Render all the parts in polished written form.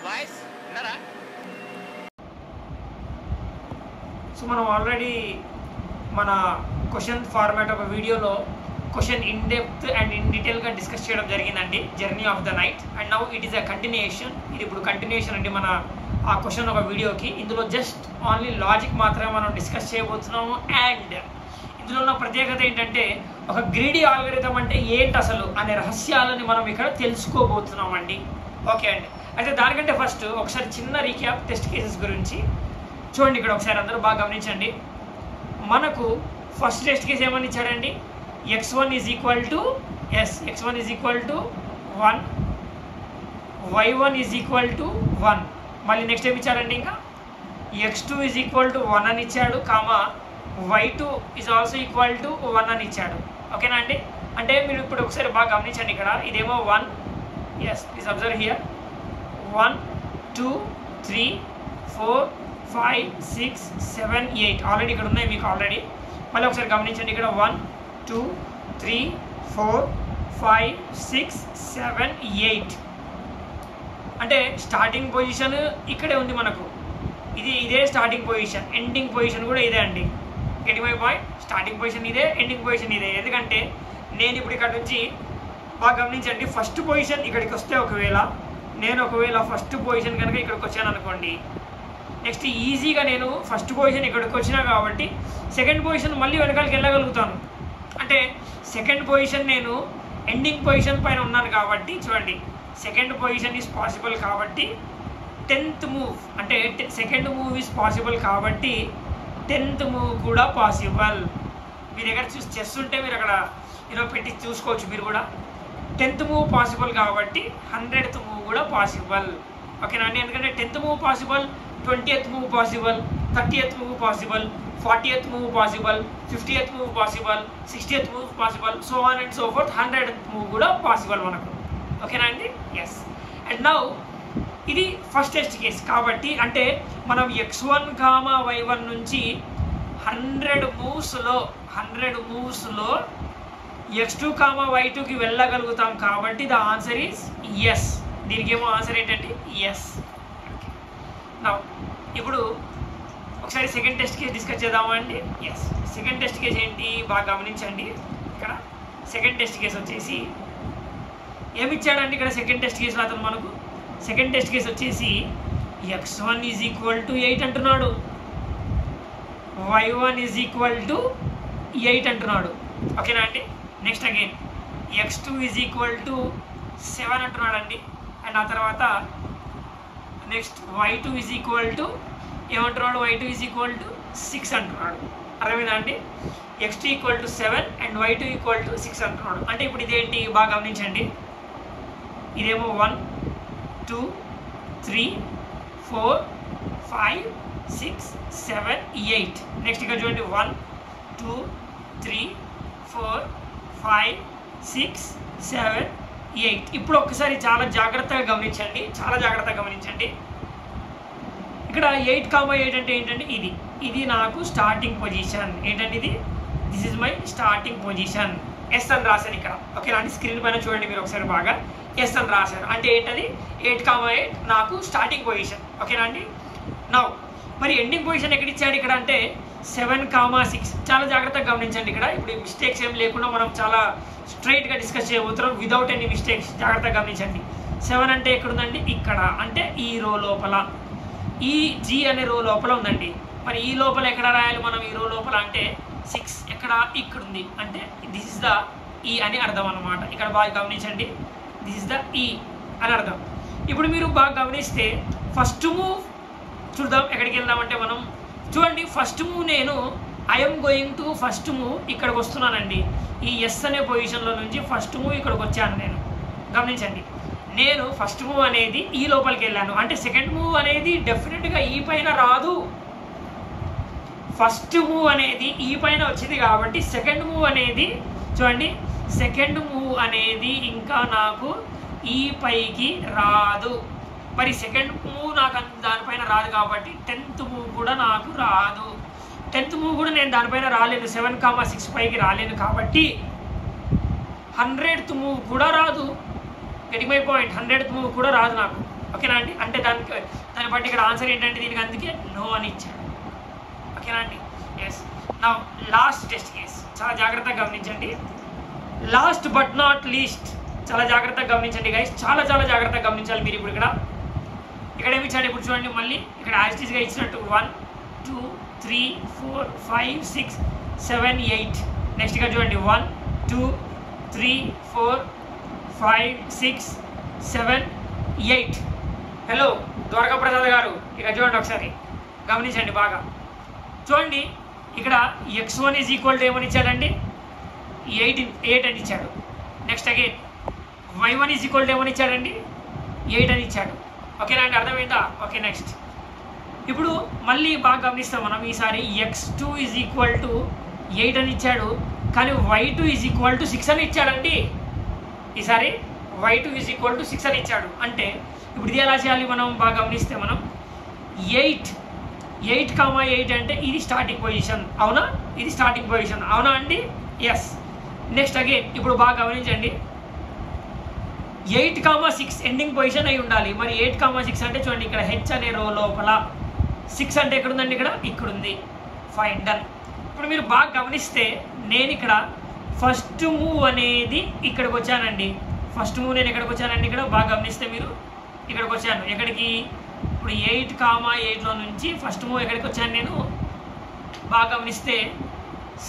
Voice విన్నారా? So మనం already మన క్వశ్చన్ ఫార్మాట్ ఒక వీడియోలో question in depth and in డీటెయిల్గా డిస్కస్ చేయడం జరిగిందండి, journey of the night. And now it is a continuation. ఇది ఇప్పుడు కంటిన్యూషన్ అండి మన ఆ క్వశ్చన్ ఒక వీడియోకి. ఇందులో జస్ట్ ఓన్లీ లాజిక్ మాత్రమే మనం డిస్కస్ చేయబోతున్నాము. అండ్ ఇందులో ఉన్న ప్రత్యేకత ఏంటంటే ఒక గ్రీడీ ఆల్గరిథం అంటే ఏంటి అసలు అనే రహస్యాలని మనం ఇక్కడ తెలుసుకోబోతున్నామండి. ఓకే అండి, అయితే దానికంటే ఫస్ట్ ఒకసారి చిన్న రీక్యాప్ టెస్ట్ కేసెస్ గురించి చూడండి. ఇక్కడ ఒకసారి అందరూ బాగా గమనించండి. మనకు ఫస్ట్ టెస్ట్ కేసు ఏమని ఇచ్చాడండి? x1 is equal to x1 is equal to 1, y1 is equal to 1. మళ్ళీ నెక్స్ట్ ఏమి ఇచ్చారండి? ఇంకా x2 ఈజ్ ఈక్వల్ టు 1 అని ఇచ్చాడు, comma y2 is also equal to 1 అని ఇచ్చాడు. ఓకేనా అండి? అంటే మీరు ఇప్పుడు ఒకసారి బాగా గమనించండి. ఇక్కడ ఇదేమో 1, ప్లీజ్ అబ్జర్వ్ హియర్, 1 2 3 4 5 6 7 8 ఆల్రెడీ ఇక్కడ ఉన్నాయి మీకు ఆల్రెడీ. మళ్ళీ ఒకసారి గమనించండి. ఇక్కడ 1 2 3 4 5 6 7 8 అంటే స్టార్టింగ్ పొజిషన్ ఇక్కడే ఉంది మనకు. ఇదే స్టార్టింగ్ పొజిషన్, ఎండింగ్ పొజిషన్ కూడా ఇదే అండి. Getting my point? Starting position ఇదే, ఎండింగ్ పొజిషన్ ఇదే. ఎందుకంటే నేను ఇప్పుడు ఇక్కడ నుంచి బాగా గమనించండి, ఫస్ట్ పొజిషన్ ఇక్కడికి వస్తే ఒకవేళ ఫస్ట్ పొజిషన్ కనుక ఇక్కడికి వచ్చాను అనుకోండి, నెక్స్ట్ ఈజీగా నేను ఫస్ట్ పొజిషన్ ఇక్కడికి వచ్చినా కాబట్టి సెకండ్ పొజిషన్ మళ్ళీ వెనకాలకి వెళ్ళగలుగుతాను. అంటే సెకండ్ పొజిషన్ నేను ఎండింగ్ పొజిషన్ పైన ఉన్నాను కాబట్టి చూడండి, సెకండ్ పొజిషన్ ఈజ్ పాసిబుల్ కాబట్టి 10th మూవ్ అంటే సెకండ్ మూవ్ ఈజ్ పాసిబుల్ కాబట్టి 10th మూవ్ కూడా పాసిబుల్. మీ దగ్గర చేస్తుంటే మీరు అక్కడ పెట్టి చూసుకోవచ్చు మీరు కూడా. 10th మూవ్ పాసిబుల్ కాబట్టి 100th మూవ్ కూడా పాసిబుల్. ఓకేనా అండి? ఎందుకంటే 10th move possible, 20th move possible, 30th move possible, 40th move possible, 50th move possible, 60th move possible, so on and so fourth 100th move కూడా possible మనకు. ఓకేనా అండి? Yes. And now ఇది first test case కాబట్టి అంటే మనం x1, y1 నుంచి 100 మూవ్స్లో x2, y2కి వెళ్ళగలుగుతాం కాబట్టి ద ఆన్సర్ ఈజ్ ఎస్. దీనికి ఏమో ఆన్సర్ ఏంటంటే ఎస్. నౌ ఇప్పుడు ఒకసారి సెకండ్ టెస్ట్ కేసు డిస్కస్ చేద్దామా అండి? ఎస్. సెకండ్ టెస్ట్ కేసు ఏంటి బాగా గమనించండి. ఇక్కడ సెకండ్ టెస్ట్ కేసు వచ్చేసి ఏమిచ్చాడండి? ఇక్కడ సెకండ్ టెస్ట్ కేసులో అతను మనకు సెకండ్ టెస్ట్ కేసు వచ్చేసి x1 ఈజ్ ఈక్వల్ టు 8 అంటున్నాడు, y1 ఈజ్ ఈక్వల్ టు 8 అంటున్నాడు. ఓకేనా అండి? Next again x2 is equal to 7 అంటున్నాడు అండి. అండ్ ఆ తర్వాత next y2 is equal to ఏమంటున్నాడు? y2 ఈజ్ ఈక్వల్ టు 6 అంటున్నాడు. అర్థమైందా అండి? x2 equal to 7 and y2 equal to 6 అంటున్నాడు. అంటే ఇప్పుడు ఇదేంటి బాగా గమనించండి. ఇదేమో 1 2 3 4 5 6 7 8. నెక్స్ట్ ఇక్కడ చూడండి 1 2 3 4 5 6 7 8. ఇప్పుడు ఒక్కసారి చాలా జాగ్రత్తగా గమనించండి. ఇక్కడ 8, అంటే ఏంటంటే ఇది నాకు స్టార్టింగ్ పొజిషన్. ఏంటంటే this is my starting position. Yes అని రాశాను ఇక్కడ. ఓకేనా అండి? స్క్రీన్ పైన చూడండి మీరు ఒకసారి బాగా. ఎస్ అని రాశాను అంటే ఏంటది? 8, నాకు స్టార్టింగ్ పొజిషన్. ఓకేనా అండి? నౌ మరి ఎండింగ్ పొజిషన్ ఎక్కడ ఇచ్చాడు ఇక్కడ అంటే 7, 6. చాలా జాగ్రత్తగా గమనించండి. ఇక్కడ ఇప్పుడు మిస్టేక్స్ ఏం లేకుండా మనం చాలా స్ట్రైట్గా డిస్కస్ చేయబోతున్నాం వితౌట్ ఎనీ మిస్టేక్స్. జాగ్రత్తగా గమనించండి. 7 అంటే ఎక్కడుందండి? ఇక్కడ. అంటే ఈ రో లోపల, ఈ జీ అనే రో లోపల ఉందండి. మరి ఈ లోపల ఎక్కడ రాయాలి మనం? ఈ రో లోపల అంటే 6 ఎక్కడ? ఇక్కడ ఉంది. అంటే దిస్ ఇస్ ద ఈ అని అర్థం అన్నమాట. ఇక్కడ బాగా గమనించండి, దిస్ ఇస్ ద ఈ అని అర్థం. ఇప్పుడు మీరు బాగా గమనిస్తే ఫస్ట్ మూవ్ చూద్దాం. ఎక్కడికి వెళ్దామంటే మనం చూడండి, ఫస్ట్ మూవ్ నేను I'm going to first move ఇక్కడికి వస్తున్నానండి. ఈ ఎస్ అనే పొజిషన్లో నుంచి ఫస్ట్ మూవ్ ఇక్కడికి వచ్చాను నేను. గమనించండి, నేను ఫస్ట్ మూవ్ అనేది ఈ లోపలికి వెళ్ళాను. అంటే సెకండ్ మూవ్ అనేది డెఫినెట్గా ఈ పైన రాదు. ఫస్ట్ మూవ్ అనేది ఈ పైన వచ్చింది కాబట్టి సెకండ్ మూవ్ అనేది చూడండి, సెకండ్ మూవ్ అనేది ఇంకా నాకు ఈ పైకి రాదు. మరి సెకండ్ మూవ్ నాకు దానిపైన రాదు కాబట్టి 10th మూవ్ కూడా నాకు రాదు. 10th మూవ్ కూడా నేను దానిపైన రాలేను, 7, 6 పైకి రాలేను కాబట్టి 100th మూవ్ కూడా రాదు. Getting my point? 100th move కూడా రాదు నాకు. ఓకేనా అండి. అంటే దాన్ని బట్టి ఇక్కడ ఆన్సర్ ఏంటంటే దీనికి అందుకే నో అని ఇచ్చాడు. ఓకేనా అండి. ఎస్. నా లాస్ట్ టెస్ట్ కేస్ చాలా జాగ్రత్తగా గమనించండి. లాస్ట్ బట్ నాట్ లీస్ట్ చాలా జాగ్రత్తగా గమనించండి గైస్, చాలా జాగ్రత్తగా గమనించాలి మీరు. ఇప్పుడు ఇక్కడ ఏమి ఇచ్చాడు ఇప్పుడు చూడండి, మళ్ళీ ఇక్కడ యాజిటీస్గా ఇచ్చినట్టు 1 2 3 4 5 6 7 8. నెక్స్ట్ ఇక్కడ చూడండి 1 2 3 4 5 6 7 8. హలో ద్వారకా ప్రసాద్ గారు, ఇక చూడండి ఒకసారి గమనించండి బాగా. చూడండి ఇక్కడ x1 ఈజ్ ఈక్వల్ టు ఏమని ఇచ్చాడండి, 8 అని ఇచ్చాడు. Next again y1 is equal to ఏమని ఇచ్చాడండి, 8 అని ఇచ్చాడు. ఓకేనా అండి, అర్థమైందా? ఓకే. నెక్స్ట్ ఇప్పుడు మళ్ళీ బాగా గమనిస్తాం మనం. ఈసారి x2 ఈజ్ ఈక్వల్ టు 8 అని ఇచ్చాడు, కానీ y2 ఈజ్ ఈక్వల్ టు 6 అని ఇచ్చాడండి. ఈసారి y2 ఈజ్ ఈక్వల్ టు 6 అని ఇచ్చాడు. అంటే ఇప్పుడు ఇది ఎలా చేయాలి మనం బాగా గమనిస్తే, మనం 8 అంటే ఇది స్టార్టింగ్ పొజిషన్, అవునా? ఇది స్టార్టింగ్ పొజిషన్, అవునా అండి? ఎస్. నెక్స్ట్ అగైన్ ఇప్పుడు బాగా గమనించండి, 8,6 ఎండింగ్ పొజిషన్ అయి ఉండాలి. మరి 8,6 అంటే చూడండి ఇక్కడ హెచ్ అనే రో లోపల 6 అంటే ఎక్కడుందండి, ఇక్కడ ఉంది. Fine, done. ఇప్పుడు మీరు బాగా గమనిస్తే నేను ఇక్కడ ఫస్ట్ మూవ్ అనేది ఇక్కడికి వచ్చానండి. ఫస్ట్ మూవ్ నేను ఎక్కడికి వచ్చానండి, ఇక్కడ బాగా గమనిస్తే మీరు ఇక్కడికి వచ్చాను. ఎక్కడికి? ఇప్పుడు 8,8లో నుంచి ఫస్ట్ మూవ్ ఎక్కడికి వచ్చాను నేను బాగా గమనిస్తే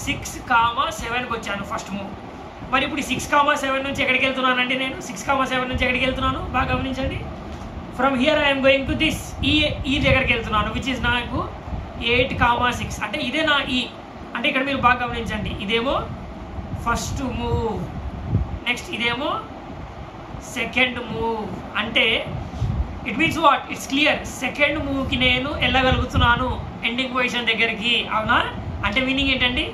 6,7కి వచ్చాను ఫస్ట్ మూవ్. మరి ఇప్పుడు 6,7 నుంచి ఎక్కడికి వెళ్తున్నానండి నేను? 6,7 నుంచి ఎక్కడికి వెళ్తున్నాను బాగా గమనించండి. From here I'm going to this, ఈ దగ్గరికి వెళ్తున్నాను, విచ్ ఇస్ నాకు 8,6. అంటే ఇదే నా ఈ. అంటే ఇక్కడ మీరు బాగా గమనించండి, ఇదేమో ఫస్ట్ మూవ్, నెక్స్ట్ ఇదేమో సెకండ్ మూవ్. అంటే it means what? It's clear, second మూవ్కి నేను వెళ్ళగలుగుతున్నాను ఎండింగ్ పొజిషన్ దగ్గరికి, అవునా? అంటే మీనింగ్ ఏంటండి,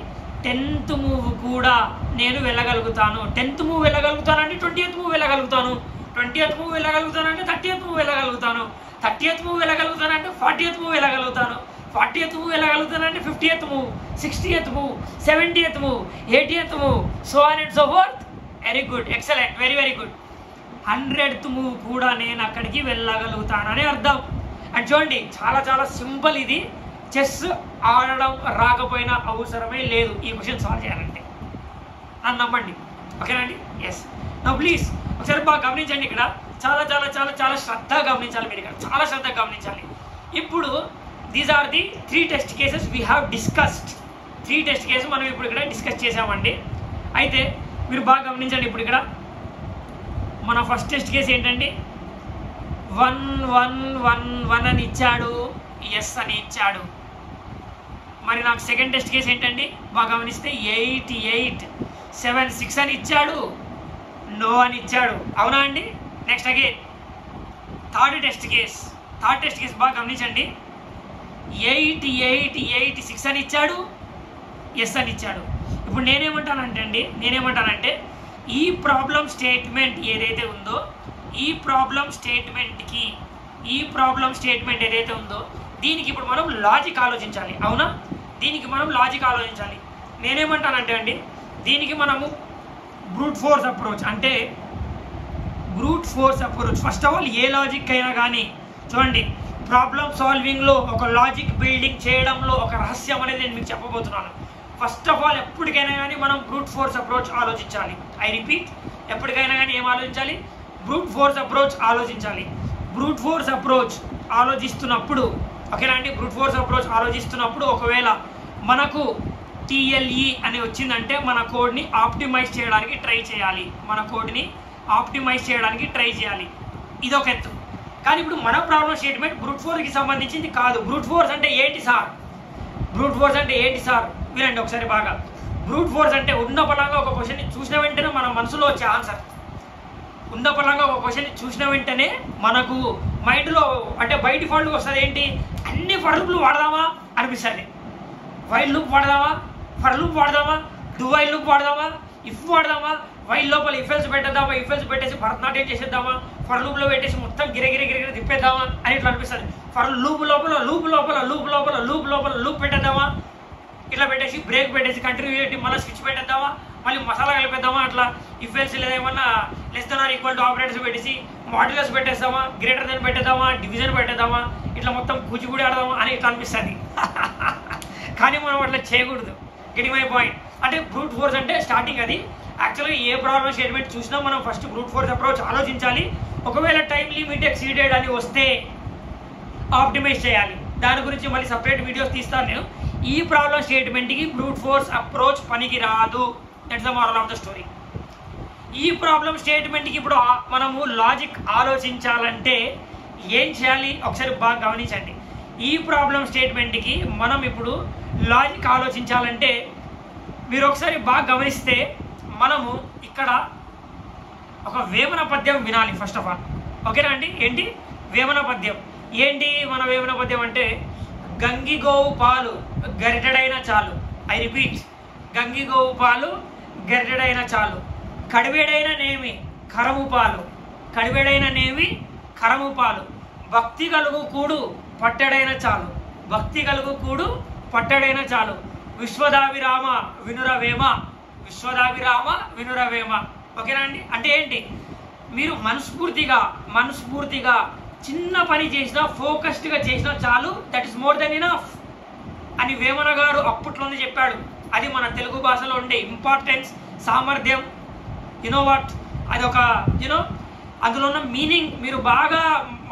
10th మూవ్ కూడా నేను వెళ్ళగలుగుతాను. 10th మూవ్ వెళ్ళగలుగుతానండి, 20th మూవ్ వెళ్ళగలుగుతాను, 20th మూవ్ వెళ్ళగలుగుతానంటే 30th మూవ్ వెళ్ళగలుగుతాను, 30th మూవ్ వెళ్ళగలుగుతానంటే 40th మూవ్ వెళ్ళగలుగుతాను, 40th మూవ్ వెళ్ళగలుగుతానంటే 50th move, 60th move, 70th move, 80th move, so on and so forth. Very good, excellent, very good. 100th move కూడా నేను అక్కడికి వెళ్ళగలుగుతానని అర్థం. అండ్ చూడండి చాలా సింపుల్ ఇది. చెస్ ఆడడం రాకపోయినా అవసరమే లేదు ఈ క్వశ్చన్ సాల్వ్ చేయాలంటే, నన్ను నమ్మండి. ఓకేనండి. ఎస్. నా ప్లీజ్ ఒకసారి బాగా గమనించండి. ఇక్కడ చాలా శ్రద్ధగా గమనించాలి మీరు, ఇక్కడ చాలా శ్రద్ధగా గమనించాలి. ఇప్పుడు these are the 3 test cases we have discussed. 3 test cases మనం ఇప్పుడు ఇక్కడ డిస్కస్ చేసామండి. అయితే మీరు బాగా గమనించండి. ఇప్పుడు ఇక్కడ మన ఫస్ట్ టెస్ట్ కేసు ఏంటండి, 1 అని ఇచ్చాడు, ఎస్ అని ఇచ్చాడు. మరి నాకు సెకండ్ టెస్ట్ కేసు ఏంటండి బాగా గమనిస్తే 8 7 6 అని ఇచ్చాడు, నో అని ఇచ్చాడు, అవునా అండి? Next again third test case బాగా గమనించండి, 8 6 అని ఇచ్చాడు, ఎస్ అని ఇచ్చాడు. ఇప్పుడు నేనేమంటానంటే ఈ ప్రాబ్లం స్టేట్మెంట్ ఏదైతే ఉందో, ఈ ప్రాబ్లం స్టేట్మెంట్ ఏదైతే ఉందో దీనికి ఇప్పుడు మనం లాజిక్ ఆలోచించాలి, అవునా? దీనికి మనం లాజిక్ ఆలోచించాలి. నేనేమంటానంటే అండి, దీనికి మనము బ్రూట్ ఫోర్స్ అప్రోచ్, అంటే brute force approach. First of all A logic అయినా కానీ చూడండి, ప్రాబ్లమ్ సాల్వింగ్లో ఒక లాజిక్ బిల్డింగ్ చేయడంలో ఒక రహస్యం అనేది నేను మీకు చెప్పబోతున్నాను. ఫస్ట్ ఆఫ్ ఆల్ ఎప్పటికైనా కానీ మనం బ్రూట్ ఫోర్స్ అప్రోచ్ ఆలోచించాలి. ఐ రిపీట్, ఎప్పటికైనా కానీ ఏం ఆలోచించాలి? బ్రూట్ ఫోర్స్ అప్రోచ్ ఆలోచించాలి. బ్రూట్ ఫోర్స్ అప్రోచ్ ఆలోచిస్తున్నప్పుడు, ఓకేనా అండి, బ్రూట్ ఫోర్స్ అప్రోచ్ ఆలోచిస్తున్నప్పుడు ఒకవేళ మనకు TLE అని వచ్చిందంటే మన కోడ్ని ఆప్టిమైజ్ చేయడానికి ట్రై చేయాలి. ఇదొక ఎత్తు. కానీ ఇప్పుడు మన ప్రాబ్లం స్టేట్మెంట్ బ్రూట్ ఫోర్స్కి సంబంధించింది కాదు. బ్రూట్ ఫోర్స్ అంటే ఏంటి సార్? వినండి ఒకసారి బాగా. బ్రూట్ ఫోర్స్ అంటే ఉన్న పరంగా ఒక క్వశ్చన్ని చూసిన వెంటనే మన మనసులో వచ్చే ఆన్సర్, ఉన్న పరంగా ఒక క్వశ్చన్ని చూసిన వెంటనే మనకు మైండ్లో అంటే బై డిఫాల్ట్ వస్తుంది ఏంటి, అన్ని ఫర్ లూప్లు వాడదామా అనిపిస్తుంది. వైల్ లూప్ వాడదామా, ఫర్ లూప్ వాడదామా, డూ వైల్ లూప్ వాడదామా, ఇఫ్ వాడదామా, వైల్ లోపల ఇఫెల్స్ పెట్టేద్దామా, ఇఫెల్స్ పెట్టేసి భరతనాట్యం చేసేద్దామా, ఫర్ లూప్లో పెట్టేసి మొత్తం గిరగిరి తిప్పేద్దామా అని ఇట్లా అనిపిస్తుంది. ఫర్ లూప్ లోపల లూప్ పెట్టేద్దామా, ఇట్లా పెట్టేసి బ్రేక్ పెట్టేసి కంటిన్యూ చేసి మళ్ళీ స్విచ్ పెట్టేద్దామా, మళ్ళీ మసాలా కలిపేద్దామా, అట్లా ఇఫెల్స్ లేదా ఏమన్నా less than or equal to operators పెట్టేసి మాడ్యులస్ పెట్టేద్దామా, గ్రేటర్ దెన్ పెట్టేద్దామా, డివిజన్ పెట్టేద్దామా, ఇట్లా మొత్తం కూచిపూడి ఆడదామా అని ఇట్లా అనిపిస్తుంది. కానీ మనం అట్లా చేయకూడదు. Getting my point. అంటే బ్రూట్ ఫోర్స్ అంటే స్టార్టింగ్ అది. యాక్చువల్గా ఏ ప్రాబ్లమ్ స్టేట్మెంట్ చూసినా మనం ఫస్ట్ బ్రూట్ ఫోర్స్ అప్రోచ్ ఆలోచించాలి. ఒకవేళ టైం లిమిట్ ఎక్సీడెడ్ అని వస్తే ఆప్టిమైజ్ చేయాలి. దాని గురించి మళ్ళీ సపరేట్ వీడియోస్ తీస్తాను నేను. ఈ ప్రాబ్లమ్ స్టేట్మెంట్కి బ్రూట్ ఫోర్స్ అప్రోచ్ పనికి రాదు. That's the moral of the story. ఈ ప్రాబ్లమ్ స్టేట్మెంట్కి ఇప్పుడు మనము లాజిక్ ఆలోచించాలంటే ఏం చేయాలి ఒకసారి బాగా గమనించండి. ఈ ప్రాబ్లమ్ స్టేట్మెంట్కి మనం ఇప్పుడు లాజిక్ ఆలోచించాలంటే మీరు ఒకసారి బాగా గమనిస్తే మనము ఇక్కడ ఒక వేమన పద్యం వినాలి ఫస్ట్ ఆఫ్ ఆల్. ఓకేనా అండి? ఏంటి వేమన పద్యం? ఏంటి మన వేమన పద్యం అంటే, గంగి గోవు పాలు గరిటెడైన చాలు. ఐ రిపీట్, గంగి గోవు పాలు గరిటెడైన చాలు, కడివేడైన నేమి కరము పాలు, కడివేడైన నేమి కరము పాలు, భక్తి కలుగు కూడు పట్టెడైన చాలు, భక్తి కలుగు కూడు పట్టెడైన చాలు, విశ్వదాభిరామ వినురవేమ, విశ్వదాభిరామ వినురవేమ. ఓకేనా అండి? అంటే ఏంటి, మీరు మనస్ఫూర్తిగా చిన్న పని చేసినా, ఫోకస్డ్గా చేసినా చాలు, that is more than enough అని వేమన గారు అప్పట్లోనే చెప్పాడు. అది మన తెలుగు భాషలో ఉండే ఇంపార్టెన్స్, సామర్థ్యం. యునో వాట్, అది ఒక అందులో ఉన్న మీనింగ్ మీరు బాగా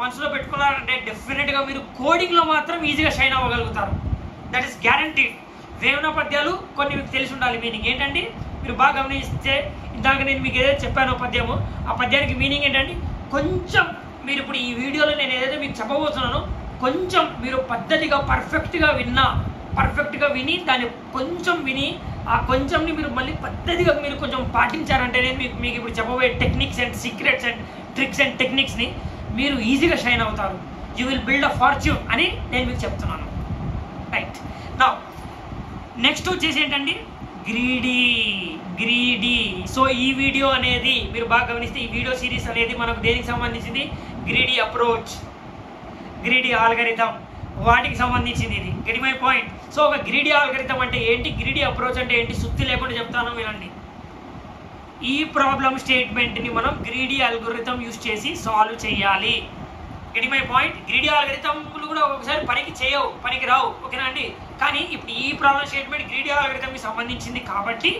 మనసులో పెట్టుకున్నారంటే డెఫినెట్గా మీరు కోడింగ్లో మాత్రం ఈజీగా షైన్ అవ్వగలుగుతారు. That is guaranteed. వేమన పద్యాలు కొన్ని మీకు తెలిసి ఉండాలి మీనింగ్ ఏంటండి. మీరు బాగా గమనిస్తే ఇందాక నేను మీకు ఏదైతే చెప్పానో పద్యము, ఆ పద్యానికి మీనింగ్ ఏంటండి, కొంచెం మీరు ఇప్పుడు ఈ వీడియోలో నేను ఏదైతే మీకు చెప్పబోతున్నానో కొంచెం మీరు పద్ధతిగా పర్ఫెక్ట్గా విని దాన్ని కొంచెం విని ఆ కొంచెంని మీరు మళ్ళీ పద్ధతిగా మీరు కొంచెం పాటించారంటే నేను మీకు ఇప్పుడు చెప్పబోయే techniques and secrets and tricks and టెక్నిక్స్ని మీరు ఈజీగా షైన్ అవుతారు. You will build a fortune అని నేను మీకు చెప్తున్నాను. రైట్. నౌ నెక్స్ట్ వచ్చేసి ఏంటండి, గ్రీడీ. సో ఈ వీడియో అనేది మీరు బాగా గమనిస్తే ఈ వీడియో సిరీస్ అనేది మనకు దేనికి సంబంధించింది, గ్రీడీ అప్రోచ్, గ్రీడీ ఆల్గరిథం, వాటికి సంబంధించింది ఇది. Get my point. సో ఒక గ్రీడీ ఆల్గరిథం అంటే ఏంటి, గ్రీడీ అప్రోచ్ అంటే ఏంటి, సుత్తి లేకుండా చెప్తాను వినండి. ఈ ప్రాబ్లమ్ స్టేట్మెంట్ని మనం గ్రీడీ ఆల్గరిథం యూజ్ చేసి సాల్వ్ చేయాలి. Get my point. గ్రీడీ ఆల్గరిథంలు కూడా ఒకసారి పనికి రావు. ఓకేనా అండి? కానీ ఇప్పుడు ఈ ప్రాబ్లమ్ స్టేట్మెంట్ గ్రీడీ ఆల్గరిథంకి సంబంధించింది కాబట్టి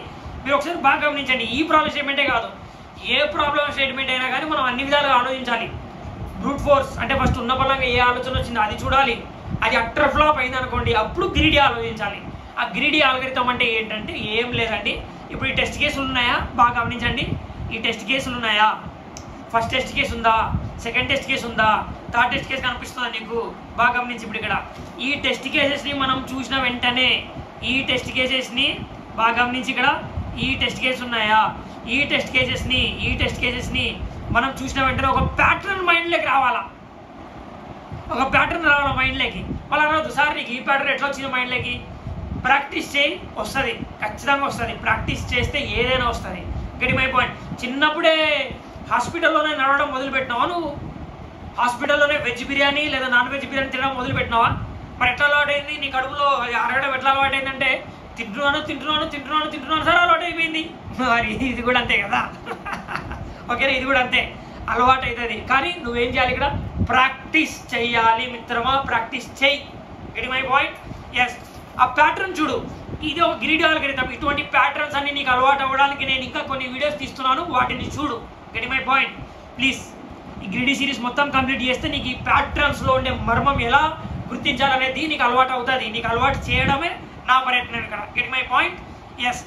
మీరు ఒకసారి బాగా గమనించండి. ఈ ప్రాబ్లమ్ స్టేట్మెంటే కాదు, ఏ ప్రాబ్లమ్ స్టేట్మెంట్ అయినా కానీ మనం అన్ని విధాలుగా ఆలోచించాలి. బ్రూట్ ఫోర్స్ అంటే ఫస్ట్ ఉన్న పరంగా ఏ ఆలోచన వచ్చిందో అది చూడాలి. అది అట్టర్ ఫ్లాప్ అయింది అనుకోండి, అప్పుడు గ్రీడీ ఆలోచించాలి. ఆ గ్రీడీ ఆల్గరిథం అంటే ఏంటంటే ఏం లేదండి. ఇప్పుడు ఈ టెస్ట్ కేసులు ఉన్నాయా బాగా గమనించండి. ఈ టెస్ట్ కేసులు ఉన్నాయా, ఫస్ట్ టెస్ట్ కేసు ఉందా, సెకండ్ టెస్ట్ కేసు ఉందా, థర్డ్ టెస్ట్ కేసు కనిపిస్తుందా నీకు బాగా గమనించి. ఇప్పుడు ఇక్కడ ఈ టెస్ట్ కేసెస్ని మనం చూసిన వెంటనే ఈ టెస్ట్ కేసెస్ని బాగా గమనించి, ఇక్కడ ఈ టెస్ట్ కేసు ఉన్నాయా, ఈ టెస్ట్ కేసెస్ని మనం చూసిన వెంటనే ఒక ప్యాటర్న్ మైండ్లోకి రావాలా, ఒక ప్యాటర్న్ రావాలి మైండ్లోకి. వాళ్ళు అనవద్దు, సార్ నీకు ఈ ప్యాటర్న్ ఎట్లా వచ్చింది మైండ్లోకి, ప్రాక్టీస్ చేయి వస్తుంది, ఖచ్చితంగా వస్తుంది. ప్రాక్టీస్ చేస్తే ఏదైనా వస్తుంది. Get my point. చిన్నప్పుడే హాస్పిటల్లోనే నడవడం మొదలుపెట్టినావా నువ్వు, హాస్పిటల్లోనే వెజ్ బిర్యానీ లేదా నాన్ వెజ్ బిర్యానీ తినడం మొదలుపెట్టినావా, మరి ఎట్లా అలవాటైంది నీ కడుపులో అరగడం, ఎట్లా అలవాటైందంటే తింటున్నాను సార్ అలవాటు అయిపోయింది. మరి ఇది కూడా అంతే కదా. ఓకేనా, ఇది కూడా అంతే, అలవాటు అవుతుంది. కానీ నువ్వేం చేయాలి, ఇక్కడ ప్రాక్టీస్ చెయ్యాలి మిత్రమా, ప్రాక్టీస్ చెయ్యి. Get my point. ఎస్, ఆ ప్యాటర్న్ చూడు, ఇది ఒక గ్రీడీ ఆల్గరిథం. ఇటువంటి ప్యాటర్న్స్ అన్ని నీకు అలవాటు అవ్వడానికి నేను ఇంకా కొన్ని వీడియోస్ తీస్తున్నాను, వాటిని చూడు. Get my point. ప్లీజ్ ఈ గ్రీడీ సిరీస్ మొత్తం కంప్లీట్ చేస్తే నీకు ఈ ప్యాటర్న్స్లో ఉండే మర్మం ఎలా గుర్తించాలనేది నీకు అలవాటు అవుతుంది. నీకు అలవాటు చేయడమే నా ప్రయత్నం ఇక్కడ. Get my point. ఎస్,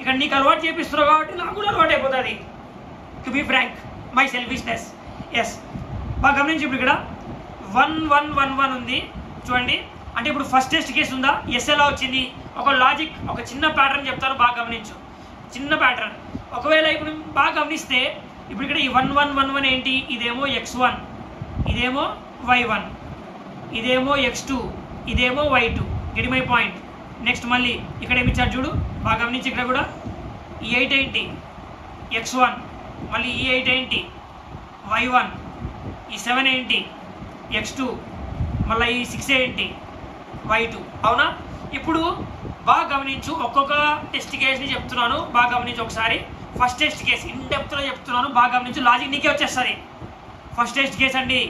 ఇక్కడ నీకు అలవాటు చేపిస్తున్నావు కాబట్టి నాకు కూడా అలవాటు అయిపోతుంది. To be frank, my selfishness. Yes, బాగా గమనించి. ఇప్పుడు ఇక్కడ 1-1-1-1 ఉంది చూడండి. అంటే ఇప్పుడు ఫస్ట్ టెస్ట్ కేసు ఉందా, ఎస్ ఎలా వచ్చింది, ఒక లాజిక్, ఒక చిన్న ప్యాటర్న్ చెప్తాను బాగా గమనించు. చిన్న ప్యాటర్న్ ఒకవేళ ఇప్పుడు బాగా గమనిస్తే ఇప్పుడు ఇక్కడ ఈ 1-1-1-1 ఏంటి, ఇదేమో x1, ఇదేమో y1, ఇదేమో x2, ఇదేమో y2. Get my point. Next మళ్ళీ ఇక్కడ ఏమి ఇచ్చారు చూడు, బాగా గమనించి. ఇక్కడ కూడా ఈ 8 ఏంటి, x1, మళ్ళీ ఈ 8 ఏంటి, y1, ఈ 7 ఏంటి, x2, మళ్ళీ ఈ 6 ఏంటి, y2. అవునా? ఇప్పుడు బాగా గమనించు, ఒక్కొక్క టెస్ట్ కేసుని చెప్తున్నాను, బాగా గమనించు ఒకసారి. ఫస్ట్ టెస్ట్ కేసు ఇన్ డెప్త్లో చెప్తున్నాను, బాగా గమనించు, లాజిక్ నీకే వచ్చేస్తుంది. ఫస్ట్ టెస్ట్ కేస్ అండి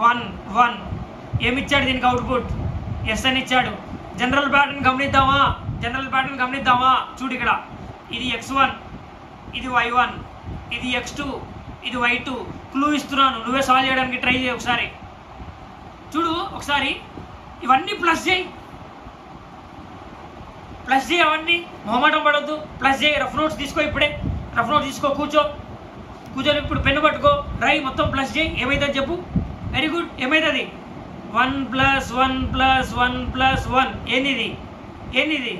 1 1 ఏమిచ్చాడు దీనికి అవుట్పుట్ ఎస్ అని ఇచ్చాడు. జనరల్ ప్యాటర్న్ గమనిద్దామా చూడు ఇక్కడ ఇది x1 ఇది y1 ఇది x2 ఇది y2 క్లూ ఇస్తున్నాను, నువ్వే సాల్వ్ చేయడానికి ట్రై చేయి ఒకసారి. చూడు ఒకసారి ఇవన్నీ ప్లస్ చేయి అవన్నీ మొహమాటం పడద్దు, ప్లస్ చేయి. రఫ్ నోట్స్ తీసుకో, ఇప్పుడే రఫ్ నోట్స్ తీసుకో, కూర్చొని ఇప్పుడు పెన్ను పట్టుకో, రై మొత్తం ప్లస్ చేయి. ఏమైతుంది చెప్పు? Very good. ఏమైతుంది? 1 + 1 + 1 + 1 ఏంది? ఏందది?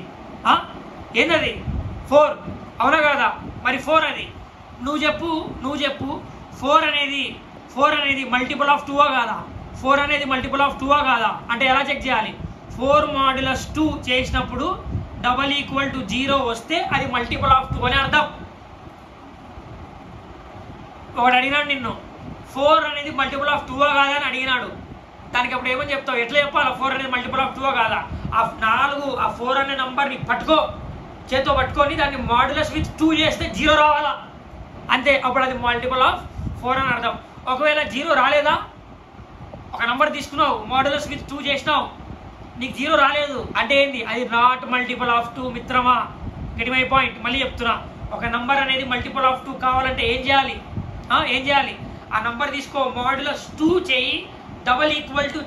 4 అవునా కాదా? మరి 4 అది నువ్వు చెప్పు 4 అనేది మల్టిపుల్ ఆఫ్ 2 కాదా? 4 అనేది మల్టిపుల్ ఆఫ్ 2 కాదా? అంటే ఎలా చెక్ చేయాలి? 4 మాడ్యులస్ 2 చేసినప్పుడు = 0 వస్తే అది మల్టిపుల్ ఆఫ్ 2 అని అర్థం. ఒకటి అడిగినాడు నిన్ను, 4 అనేది మల్టిపుల్ ఆఫ్ 2 కాదా అని అడిగినాడు. దానికి అప్పుడు ఏమని చెప్తావు? ఎట్లా చెప్పాలి 4 అనేది మల్టిపుల్ ఆఫ్ 2 కాదా? ఆ 4 అనే నంబర్ని చేత్తో పట్టుకొని దాన్ని మాడ్యులస్ విత్ 2 చేస్తే 0 రావాలా, అంతే. అప్పుడు అది మల్టిపుల్ ఆఫ్ 4 అని అర్థం. ఒకవేళ 0 రాలేదా, ఒక నంబర్ తీసుకున్నావు మాడ్యులస్ విత్ 2 చేసినావు, నీకు 0 రాలేదు అంటే ఏంది? అది నాట్ మల్టిపుల్ ఆఫ్ 2 మిత్రమా. Get my point. మళ్ళీ చెప్తున్నా, ఒక నంబర్ అనేది మల్టిపుల్ ఆఫ్ 2 కావాలంటే ఏం చేయాలి? ఆ నంబర్ తీసుకో, మాడ్యులస్ 2 చేయి, =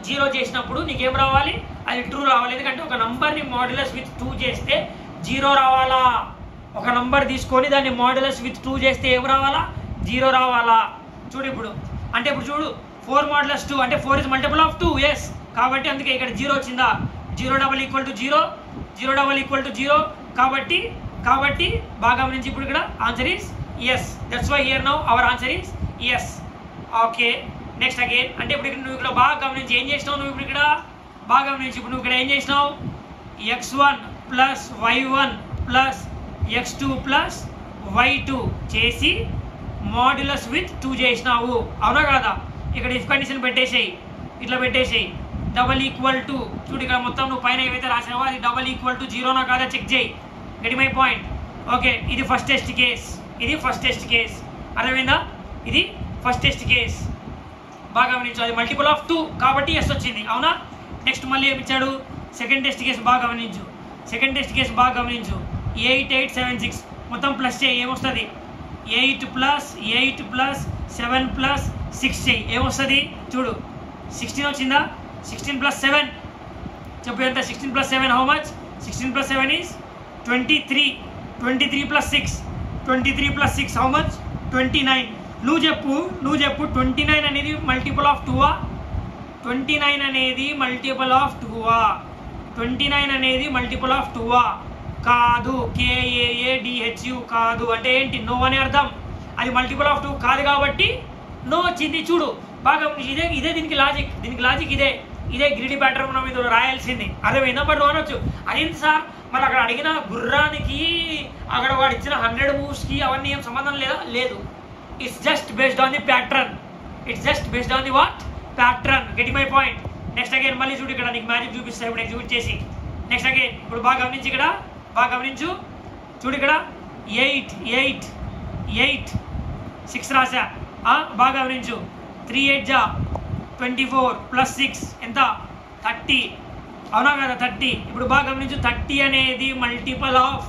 0 చేసినప్పుడు నీకేం రావాలి? అది ట్రూ రావాలి. ఎందుకంటే ఒక నంబర్ని మాడ్యులస్ విత్ 2 చేస్తే 0 రావాలా. ఒక నంబర్ తీసుకొని దాన్ని మాడ్యులస్ విత్ 2 చేస్తే ఏం రావాలా? 0 రావాలా. చూడు ఇప్పుడు, అంటే ఇప్పుడు చూడు 4 మాడ్యులస్ 2 అంటే 4 ఇస్ మల్టిపుల్ ఆఫ్ 2, ఎస్. కాబట్టి అందుకే ఇక్కడ 0 వచ్చిందా? 0 = 0 కాబట్టి బాగా గమనించి ఇప్పుడు ఇక్కడ answer is yes. That's why here now our answer is yes. Okay, next again. అంటే ఇప్పుడు నువ్వు ఇక్కడ బాగా గమనించి ఏం చేసినావు? నువ్వు ఇప్పుడు ఇక్కడ బాగా గమనించి ఇప్పుడు నువ్వు ఇక్కడ ఏం చేసినావు? x1 + y1 + x2 + y2 చేసి మాడ్యులస్ విత్ 2 చేసినావు, అవునా కాదా? ఇక్కడ ఇఫ్ కండిషన్ పెట్టేసేయి, ఇట్లా పెట్టేసేయి. = చూడు ఇక్కడ మొత్తం నువ్వు పైన ఏవైతే రాసావో అది = 0 కాదా చెక్ చేయి. Get my point. ఓకే, ఇది ఫస్ట్ టెస్ట్ కేస్. అర్థమైందా? ఇది ఫస్ట్ టెస్ట్ కేస్. బాగా గమనించు, అది మల్టిపుల్ ఆఫ్ 2 కాబట్టి ఎస్ వచ్చింది, అవునా? నెక్స్ట్ మళ్ళీ ఏమి ఇచ్చాడు? సెకండ్ టెస్ట్ కేసు బాగా గమనించు. 8 8 7 6 మొత్తం ప్లస్ చేయి, ఏమొస్తుంది? 8 + 8 + 7 + 6 చేయి, ఏమొస్తుంది? చూడు 16 వచ్చిందా? 16 + 7 చెప్పు ఎంత? 16 + 7 how much? 16 + 7 is 23. 23 + 6 how much? 29. నువ్వు చెప్పు 29 అనేది మల్టిపుల్ ఆఫ్ 2ఆ? 29 అనేది మల్టిపుల్ ఆఫ్ 2ఆ? కాదు. KAADHU కాదు అంటే ఏంటి? నో అని అర్థం. అది మల్టిపుల్ ఆఫ్ 2 కాదు కాబట్టి నో వచ్చింది. చూడు బాగా ఇదే దీనికి లాజిక్ ఇదే గ్రిడీ ప్యాటర్న్ మనం ఇది రాయాల్సింది. అర్థమైందా? బట్ అనొచ్చు అదేంటి సార్, మరి అక్కడ అడిగిన గుర్రానికి అక్కడ వాడు ఇచ్చిన 100 మూవ్స్కి అవన్నీ ఏం సంబంధం లేదు. It's just based on the pattern. Get my point. Next again మళ్ళీ చూడు ఇక్కడ నీకు మ్యాజిక్ చూపిస్తా ఇప్పుడు ఎగ్జిక్యూట్ చేసి. నెక్స్ట్ అగైన్ ఇప్పుడు బాగా గమనించి ఇక్కడ చూడు ఇక్కడ 8 6 రాసా. బాగా గమనించు. 3 8 24 + 6 ఎంత? 30, అవునా కదా? 30. ఇప్పుడు బాగా గమనించు, 30 అనేది మల్టిపుల్ ఆఫ్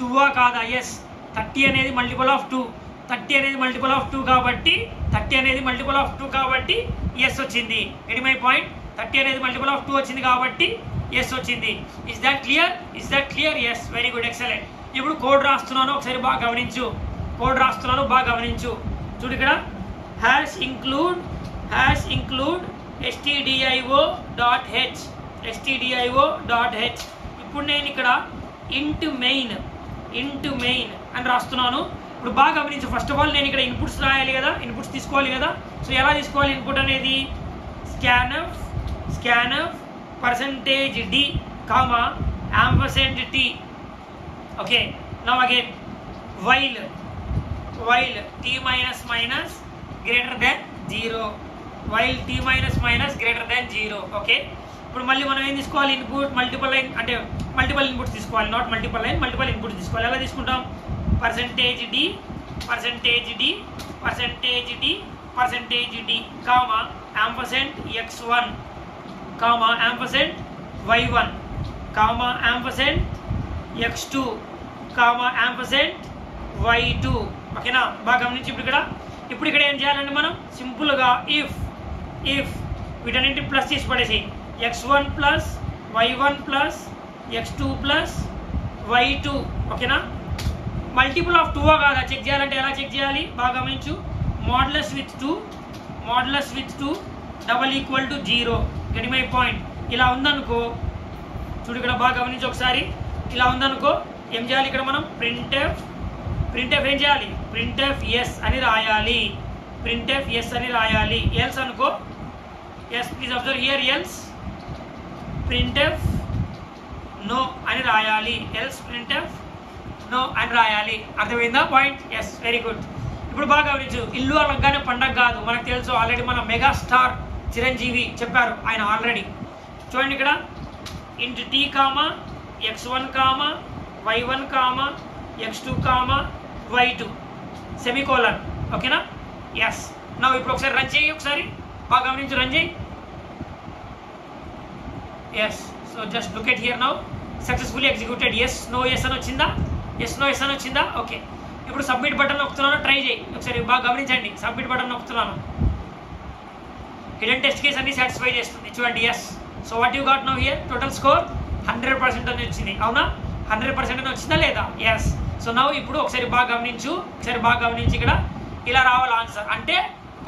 2ఆ కాదా? ఎస్, 30 అనేది మల్టిపుల్ ఆఫ్ 2. 30 అనేది మల్టిపుల్ ఆఫ్ 2 కాబట్టి ఎస్ వచ్చింది. Get my point. 30 అనేది మల్టిపుల్ ఆఫ్ 2 వచ్చింది కాబట్టి ఎస్ వచ్చింది. Is that clear? Yes, very good, excellent. ఇప్పుడు కోడ్ రాస్తున్నాను, ఒకసారి బాగా గమనించు. చూడు ఇక్కడ హ్యాష్ ఇంక్లూడ్ stdio.h. ఇప్పుడు నేను ఇక్కడ ఇంట్ మెయిన్ అని రాస్తున్నాను. ఇప్పుడు బాగా గమనించు. ఫస్ట్ ఆఫ్ ఆల్ నేను ఇక్కడ ఇన్పుట్స్ రాయాలి కదా, ఇన్పుట్స్ తీసుకోవాలి కదా. సో ఎలా తీసుకోవాలి ఇన్పుట్ అనేది? Scanf %d, $t. Okay, now again while t -0. Okay, ఇప్పుడు మళ్ళీ మనం ఏం తీసుకోవాలి? ఇన్పుట్ మల్టిపుల్ ఇన్పుట్స్ తీసుకోవాలి. నాట్ మల్టిపుల్ ఇన్పుట్స్ తీసుకోవాలి. ఎలా తీసుకుంటాం? %d percentage d comma ampersand x1 comma ampersand y1 comma ampersand x2 comma ampersand y2 ఓకేనా బాగా గమనించి ఇప్పుడు ఇక్కడ ఏం చేయాలంటే మనం సింపుల్గా ఇఫ్ వీటన్నింటి ప్లస్ చేసి పడేసి x1 plus y1 plus x2 plus y2 ఓకేనా మల్టిపుల్ ఆఫ్ 2 కాదా చెక్ చేయాలంటే ఎలా చెక్ చేయాలి బాగా గమనించు modulus with 2 double equal to 0 get my point ఇలా ఉందనుకో చూడు ఇక్కడ బాగా గమనించు ఒకసారి ఇలా ఉందనుకో ఏం చేయాలి ఇక్కడ మనం ప్రింట్ఎఫ్ ఏం చేయాలి ప్రింట్ఎఫ్ ఎస్ అని రాయాలి ఎల్స్ అనుకో yes please observe here else printf no అని రాయాలి ఎల్స్ ప్రింట్ఎఫ్ నో అని రాయాలి అర్థమైందా పాయింట్ ఎస్ వెరీ గుడ్ ఇప్పుడు బాగా గమనించు ఇల్లు అనగానే పండగ కాదు మనకు తెలుసు ఆల్రెడీ మన మెగాస్టార్ చిరంజీవి చెప్పారు ఆయన ఆల్రెడీ చూడండి ఇక్కడ int t comma x1 comma y1 comma x2 comma y2 semicolon ఓకేనా ఎస్ నా ఇప్పుడు ఒకసారి రన్ చేయి ఒకసారి బాగా గమనించు రన్ చేయి yes so just look at here now successfully executed yes no yes అని వచ్చిందా ఓకే ఇప్పుడు సబ్మిట్ బటన్ నొక్కుతున్నాను ట్రై చేయి ఒకసారి బాగా గమనించండి సబ్మిట్ బటన్ నొక్కుతున్నాను హిడెన్ టెస్ట్ కేస్ అన్ని సాటిస్ఫై చేస్తుంది చూడండి yes so what you got now here total score 100% అని వచ్చింది అవునా 100% అని వచ్చిందా లేదా ఎస్ సో నౌ ఇప్పుడు ఒకసారి బాగా గమనించి ఇక్కడ ఇలా రావాలి ఆన్సర్ అంటే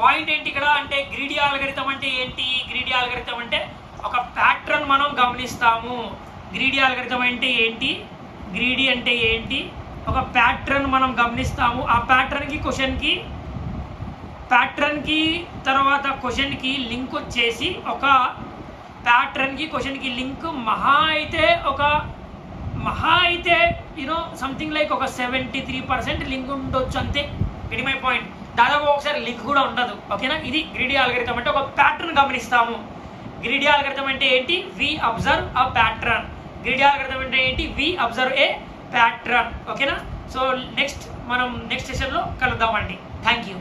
పాయింట్ ఏంటి ఇక్కడ అంటే గ్రీడీ ఆల్గరిథం అంటే ఏంటి గ్రీడీ ఆల్గరిథం అంటే ఒక ప్యాటర్న్ మనం గమనిస్తాము గ్రీడీ ఆల్గరిథం అంటే ఏంటి గ్రీడీ అంటే ఏంటి ఒక ప్యాటర్న్ మనం గమనిస్తాము ఆ ప్యాటర్న్కి తర్వాత క్వశ్చన్కి లింక్ వచ్చేసి ఒక ప్యాటర్న్కి క్వశ్చన్కి లింక్ మహా అయితే యూనో సంథింగ్ లైక్ ఒక 73% లింక్ ఉండొచ్చు అంతే ఇట్ మై పాయింట్ దాదాపు ఒకసారి లింక్ కూడా ఉండదు ఓకేనా ఇది గ్రీడీ ఆల్గరిథం అంటే ఒక ప్యాటర్న్ గమనిస్తాము గ్రీడీ ఆల్గరిథం అంటే ఏంటి we observe a pattern greedy algorithm అంటే ఏంటి వి అబ్జర్వ్ ఏ ప్యాటర్న్ ఓకేనా సో నెక్స్ట్ సెషన్లో కలుద్దామండి థ్యాంక్ యూ